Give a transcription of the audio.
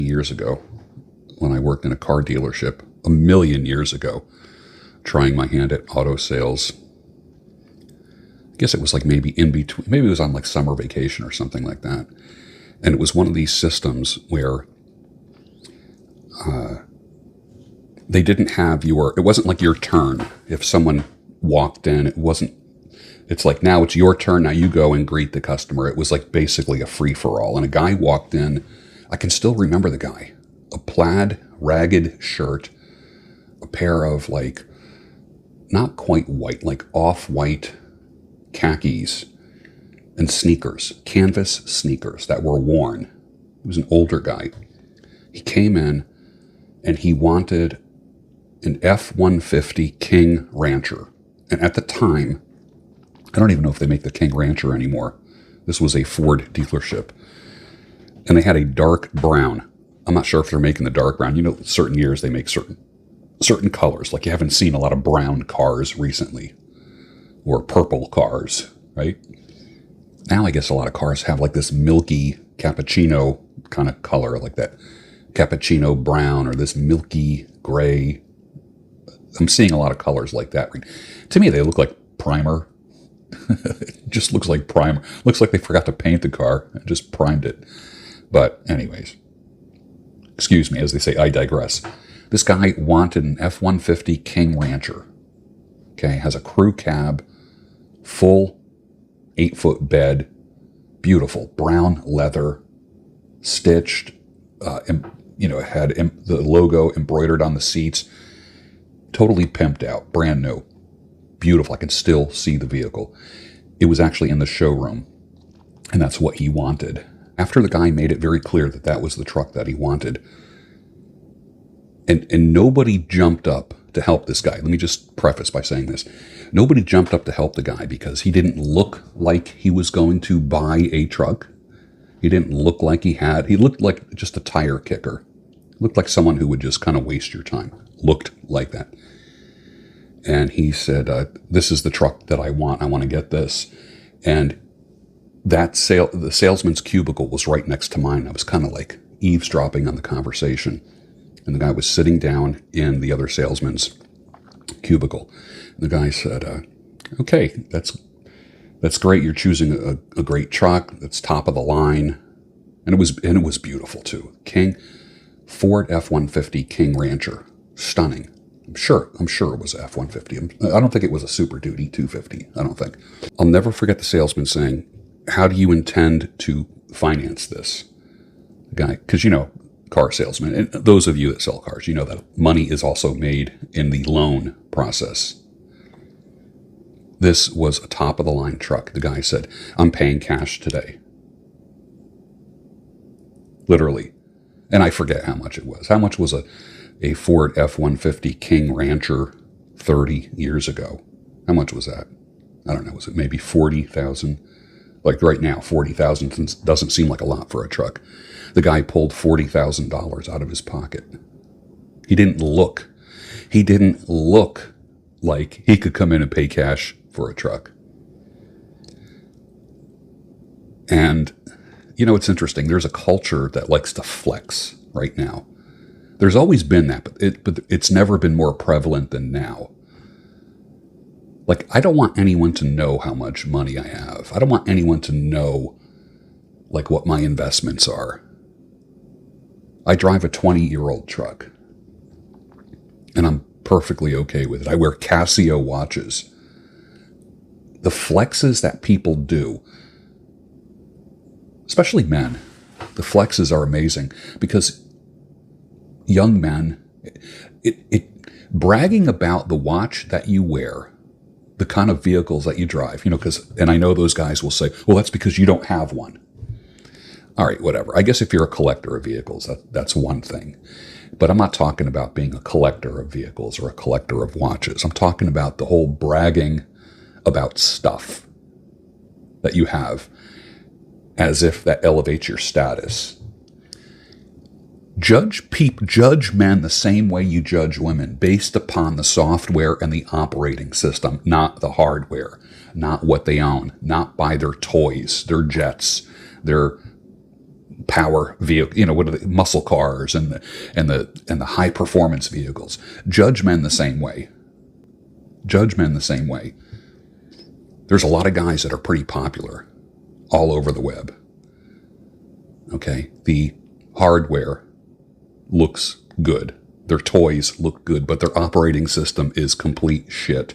years ago when I worked in a car dealership, a million years ago, trying my hand at auto sales. I guess it was like maybe in between, maybe it was on like summer vacation or something like that. And it was one of these systems where they didn't have it wasn't like your turn. If someone walked in, it's like, now it's your turn, now you go and greet the customer. It was like basically a free-for-all. And a guy walked in, I can still remember the guy, a plaid, ragged shirt, a pair of like, not quite white, like off-white khakis, and sneakers, canvas sneakers that were worn. He was an older guy. He came in and he wanted an F-150 King Rancher. And at the time, I don't even know if they make the King Rancher anymore. This was a Ford dealership. And they had a dark brown. I'm not sure if they're making the dark brown. You know, certain years they make certain colors. Like you haven't seen a lot of brown cars recently. Or purple cars, right? Now I guess a lot of cars have like this milky cappuccino kind of color, like that cappuccino brown or this milky gray. I'm seeing a lot of colors like that. To me, they look like primer. It just looks like primer. Looks like they forgot to paint the car and just primed it. But anyways, excuse me, as they say, I digress. This guy wanted an F-150 King Rancher. Okay, has a crew cab, full 8-foot bed, beautiful brown leather, stitched, had the logo embroidered on the seats, totally pimped out, brand new, beautiful. I can still see the vehicle. It was actually in the showroom, and that's what he wanted. After the guy made it very clear that that was the truck that he wanted, and nobody jumped up to help this guy. Let me just preface by saying this. Nobody jumped up to help the guy because he didn't look like he was going to buy a truck. He didn't look like he looked like just a tire kicker. Looked like someone who would just kind of waste your time. Looked like that. And he said, this is the truck that I want. I want to get this. And the salesman's cubicle was right next to mine. I was kind of like eavesdropping on the conversation. And the guy was sitting down in the other salesman's cubicle. And the guy said, okay, that's great. You're choosing a great truck. That's top of the line. And it was beautiful too. Ford F-150 King Rancher. Stunning. I'm sure it was a F-150. I don't think it was a Super Duty 250. I don't think. I'll never forget the salesman saying, how do you intend to finance this? The guy, because car salesman, and those of you that sell cars, you know that money is also made in the loan process. This was a top-of-the-line truck. The guy said, I'm paying cash today. Literally. And I forget how much it was. How much was a Ford F-150 King Rancher 30 years ago? How much was that? I don't know. Was it maybe 40,000? Like right now, 40,000 doesn't seem like a lot for a truck. The guy pulled $40,000 out of his pocket. He didn't look like he could come in and pay cash for a truck. And, it's interesting. There's a culture that likes to flex right now. There's always been that, but it's never been more prevalent than now. Like, I don't want anyone to know how much money I have. I don't want anyone to know, like, what my investments are. I drive a 20-year-old truck, and I'm perfectly okay with it. I wear Casio watches. The flexes that people do, especially men, the flexes are amazing because young men, bragging about the watch that you wear, the kind of vehicles that you drive, and I know those guys will say, well, that's because you don't have one. All right, whatever. I guess if you're a collector of vehicles, that's one thing. But I'm not talking about being a collector of vehicles or a collector of watches. I'm talking about the whole bragging about stuff that you have as if that elevates your status. Judge men the same way you judge women, based upon the software and the operating system, not the hardware, not what they own, not by their toys, their jets, their power vehicle, what are the muscle cars and the high performance vehicles. Judge men the same way. Judge men the same way. There's a lot of guys that are pretty popular all over the web. Okay, the hardware looks good. Their toys look good, but their operating system is complete shit.